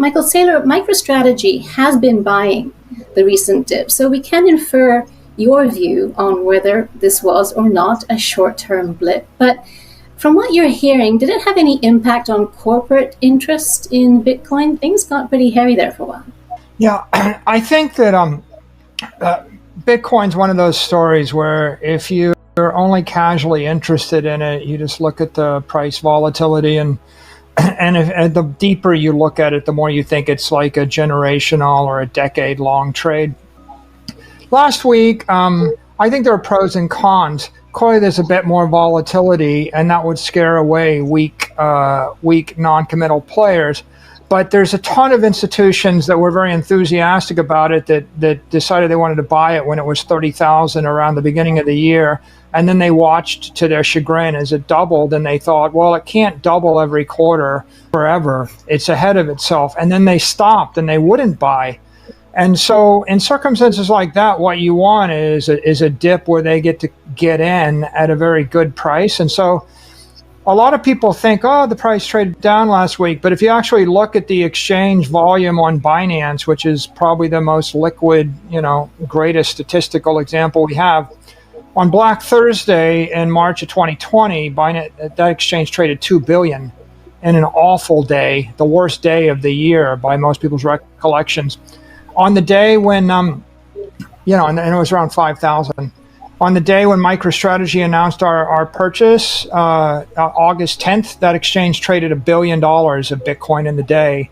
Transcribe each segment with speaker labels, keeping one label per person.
Speaker 1: Michael Saylor, MicroStrategy has been buying the recent dip, so we can infer your view on whether this was or not a short-term blip. But from what you're hearing, did it have any impact on corporate interest in Bitcoin? Things got pretty hairy there for a while.
Speaker 2: Yeah, I think that Bitcoin's one of those stories where if you're only casually interested in it, you just look at the price volatility, and the deeper you look at it, the more you think it's like a generational or a decade-long trade. Last week, I think there are pros and cons. Clearly, there's a bit more volatility, and that would scare away weak non-committal players. But there's a ton of institutions that were very enthusiastic about it that decided they wanted to buy it when it was 30,000 around the beginning of the year. And then they watched to their chagrin as it doubled, and they thought, well, it can't double every quarter forever. It's ahead of itself. And then they stopped and they wouldn't buy. And so in circumstances like that, what you want is a dip where they get to get in at a very good price. And so a lot of people think, oh, the price traded down last week. But if you actually look at the exchange volume on Binance, which is probably the most liquid, greatest statistical example we have, on Black Thursday in March of 2020, Binance, that exchange traded $2 billion in an awful day, the worst day of the year by most people's recollections. On the day when, and it was around 5,000. On the day when MicroStrategy announced our purchase, August 10th, that exchange traded $1 billion of Bitcoin in the day.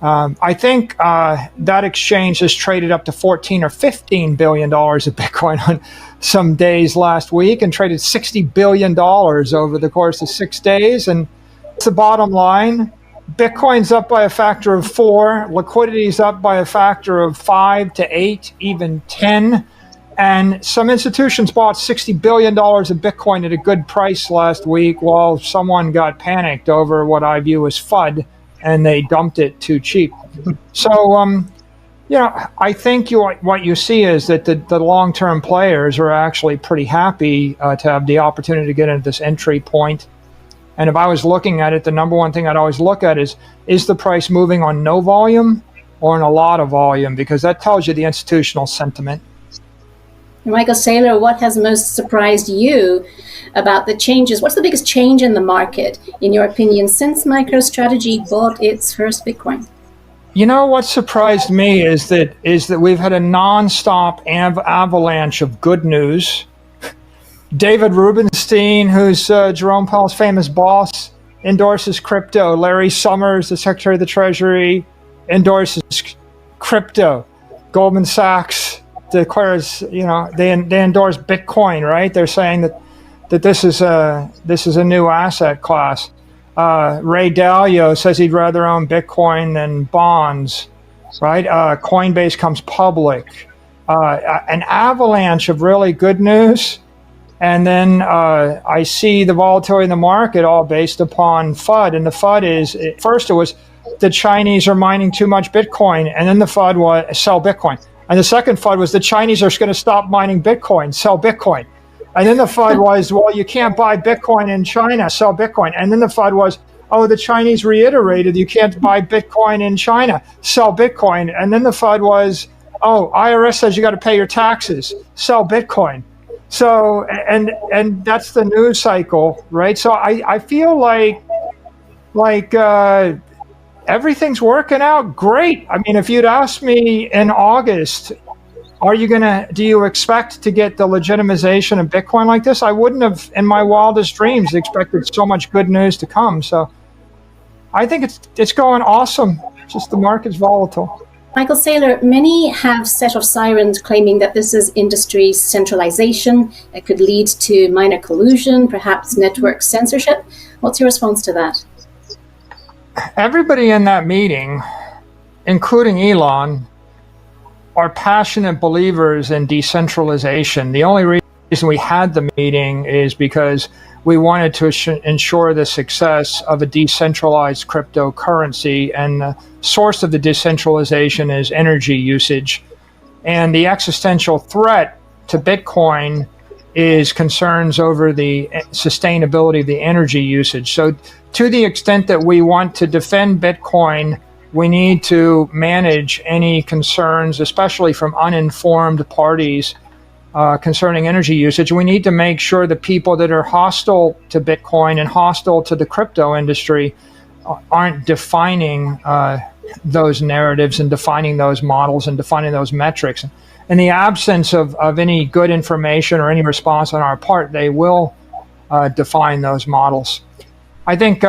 Speaker 2: I think that exchange has traded up to $14 or $15 billion of Bitcoin on some days last week, and traded $60 billion over the course of 6 days. And it's the bottom line. Bitcoin's up by a factor of 4. Liquidity's up by a factor of 5 to 8, even 10. And some institutions bought $60 billion of Bitcoin at a good price last week, while someone got panicked over what I view as FUD, and they dumped it too cheap. So, I think what you see is that the long-term players are actually pretty happy to have the opportunity to get into this entry point. And if I was looking at it, the number one thing I'd always look at is the price moving on no volume or on a lot of volume? Because that tells you the institutional sentiment.
Speaker 1: Michael Saylor, what has most surprised you about the changes? What's the biggest change in the market, in your opinion, since MicroStrategy bought its first Bitcoin?
Speaker 2: What surprised me is that we've had a nonstop avalanche of good news. David Rubenstein, who's Jerome Powell's famous boss, endorses crypto. Larry Summers, the Secretary of the Treasury, endorses crypto. Goldman Sachs declares, they endorse Bitcoin, right? They're saying that this is a new asset class. Ray Dalio says he'd rather own Bitcoin than bonds, right? Coinbase comes public. An avalanche of really good news. And then I see the volatility in the market all based upon FUD. And the FUD is, first it was the Chinese are mining too much Bitcoin. And then the FUD was sell Bitcoin. And the second FUD was the Chinese are going to stop mining Bitcoin, sell Bitcoin. And then the FUD was, well, you can't buy Bitcoin in China, sell Bitcoin. And then the FUD was, oh, the Chinese reiterated you can't buy Bitcoin in China, sell Bitcoin. And then the FUD was, oh, IRS says you got to pay your taxes, sell Bitcoin. So, and that's the news cycle, right? So I feel like everything's working out great. I mean, if you'd asked me in August, do you expect to get the legitimization of Bitcoin like this? I wouldn't have, in my wildest dreams, expected so much good news to come. So I think it's going awesome. Just the market's volatile.
Speaker 1: Michael Saylor, many have set off sirens claiming that this is industry centralization. It could lead to minor collusion, perhaps network censorship. What's your response to that?
Speaker 2: Everybody in that meeting, including Elon, are passionate believers in decentralization. The only reason we had the meeting is because we wanted to ensure the success of a decentralized cryptocurrency, and the source of the decentralization is energy usage. And the existential threat to Bitcoin is concerns over the sustainability of the energy usage. So to the extent that we want to defend Bitcoin we need to manage any concerns, especially from uninformed parties concerning energy usage. We need to make sure that people that are hostile to Bitcoin and hostile to the crypto industry aren't defining those narratives and defining those models and defining those metrics. In the absence of any good information or any response on our part, they will define those models. I think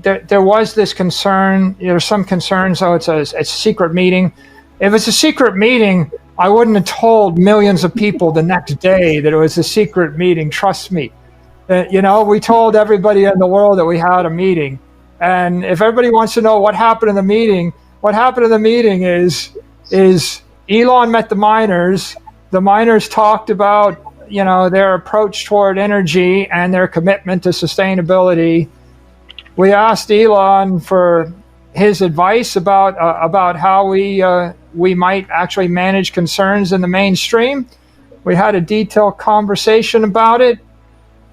Speaker 2: there was this concern. There's some concerns. It's a secret meeting. If it's a secret meeting, I wouldn't have told millions of people the next day that it was a secret meeting. Trust me. We told everybody in the world that we had a meeting. And if everybody wants to know what happened in the meeting, what happened in the meeting is Elon met the miners. The miners talked about, their approach toward energy and their commitment to sustainability. We asked Elon for his advice about how we might actually manage concerns in the mainstream. We had a detailed conversation about it.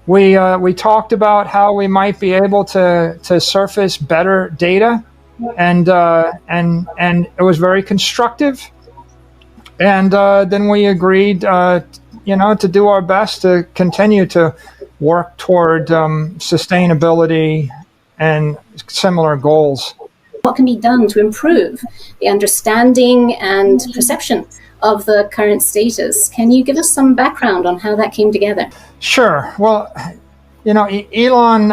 Speaker 2: We talked about how we might be able to surface better data, and it was very constructive. And then we agreed, to do our best to continue to work toward sustainability and similar goals.
Speaker 1: What can be done to improve the understanding and perception of the current status? Can you give us some background on how that came together?
Speaker 2: Sure. Well, Elon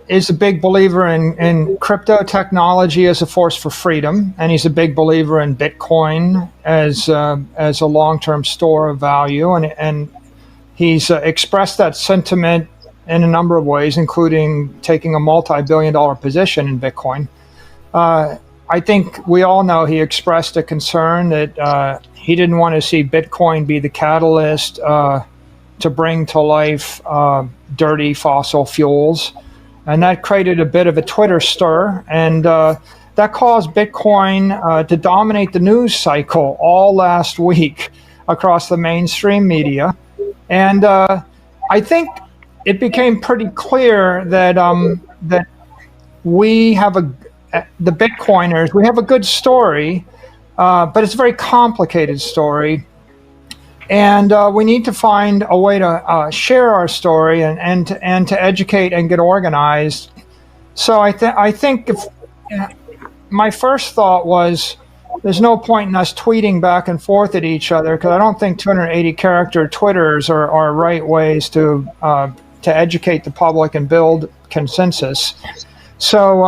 Speaker 2: is a big believer in crypto technology as a force for freedom, and he's a big believer in Bitcoin as a long-term store of value, and he's expressed that sentiment in a number of ways, including taking a multi-billion-dollar position in Bitcoin. I think we all know he expressed a concern that he didn't want to see Bitcoin be the catalyst to bring to life dirty fossil fuels. And that created a bit of a Twitter stir. And that caused Bitcoin to dominate the news cycle all last week across the mainstream media. And I think it became pretty clear that that we have the Bitcoiners, we have a good story, but it's a very complicated story. And we need to find a way to share our story and to educate and get organized. So I think my first thought was there's no point in us tweeting back and forth at each other, because I don't think 280 character Twitters are right ways to educate the public and build consensus. So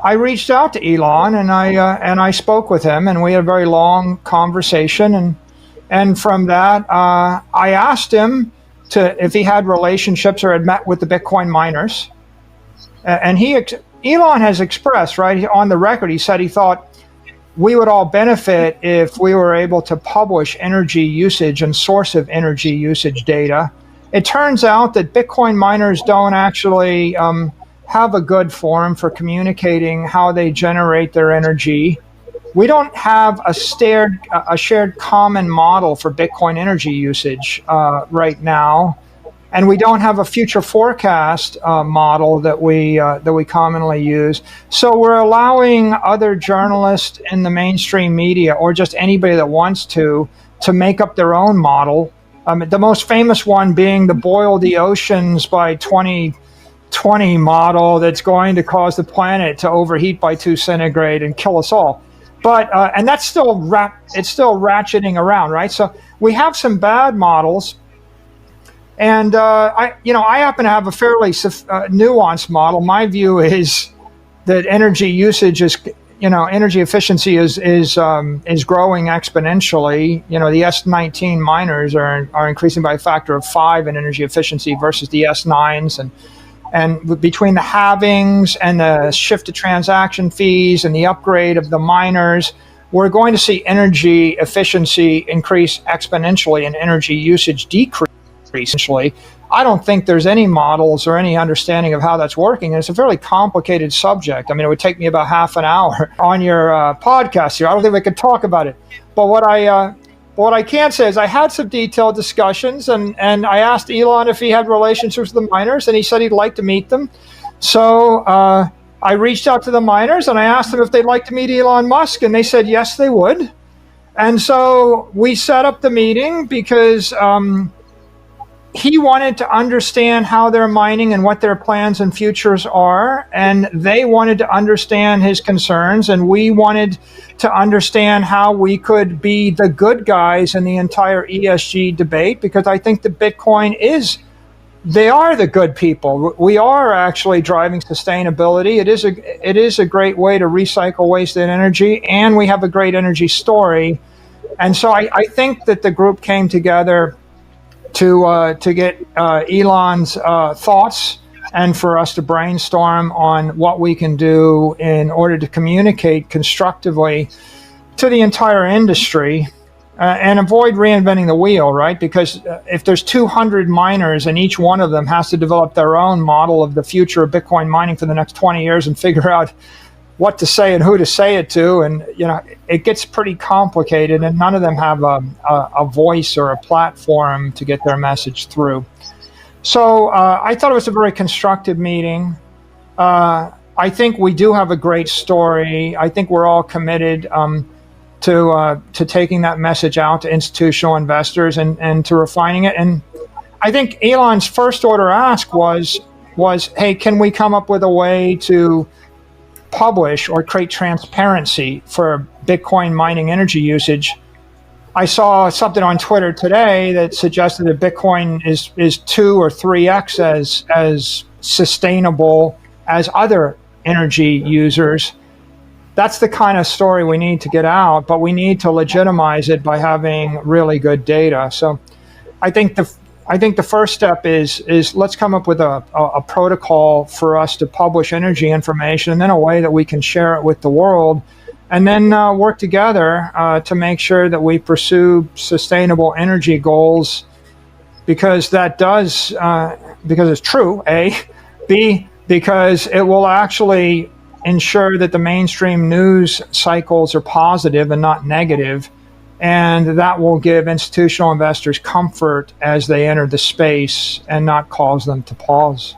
Speaker 2: I reached out to Elon and I spoke with him, and we had a very long conversation. And from that, I asked him if he had relationships or had met with the Bitcoin miners. And Elon has expressed, right, on the record, he said he thought we would all benefit if we were able to publish energy usage and source of energy usage data. It turns out that Bitcoin miners don't actually have a good forum for communicating how they generate their energy. We don't have a shared common model for Bitcoin energy usage right now, and we don't have a future forecast model that we commonly use. So we're allowing other journalists in the mainstream media, or just anybody that wants to make up their own model. The most famous one being the boil the oceans by 2020 model that's going to cause the planet to overheat by 2 centigrade and kill us all. But and that's still ratcheting around, right? So we have some bad models, and I happen to have a fairly nuanced model. My view is that energy usage energy efficiency is growing exponentially. The S19 miners are increasing by a factor of 5 in energy efficiency versus the S9s, and between the halvings and the shift to transaction fees and the upgrade of the miners, we're going to see energy efficiency increase exponentially and energy usage decrease essentially. I don't think there's any models or any understanding of how that's working. And it's a fairly complicated subject. I mean, it would take me about half an hour on your podcast here. I don't think we could talk about it. But what I can say is I had some detailed discussions, and I asked Elon if he had relationships with the miners, and he said he'd like to meet them. So I reached out to the miners and I asked them if they'd like to meet Elon Musk, and they said yes, they would. And so we set up the meeting because he wanted to understand how they're mining and what their plans and futures are. And they wanted to understand his concerns. And we wanted to understand how we could be the good guys in the entire ESG debate, because I think that Bitcoin they are the good people. We are actually driving sustainability. It is a great way to recycle wasted energy, and we have a great energy story. And so I think that the group came together to get Elon's thoughts, and for us to brainstorm on what we can do in order to communicate constructively to the entire industry. And avoid reinventing the wheel, right? Because if there's 200 miners and each one of them has to develop their own model of the future of Bitcoin mining for the next 20 years and figure out what to say and who to say it to, and it gets pretty complicated, and none of them have a voice or a platform to get their message through. So I thought it was a very constructive meeting. I think we do have a great story. I think we're all committed to taking that message out to institutional investors and to refining it. And I think Elon's first order ask was, hey, can we come up with a way to publish or create transparency for Bitcoin mining energy usage? I saw something on Twitter today that suggested that Bitcoin is 2 or 3x as sustainable as other energy users. That's the kind of story we need to get out, but we need to legitimize it by having really good data. So I think the first step is let's come up with a protocol for us to publish energy information, and then a way that we can share it with the world, and then work together to make sure that we pursue sustainable energy goals, because because it's true, A. B, because it will actually ensure that the mainstream news cycles are positive and not negative, and that will give institutional investors comfort as they enter the space and not cause them to pause.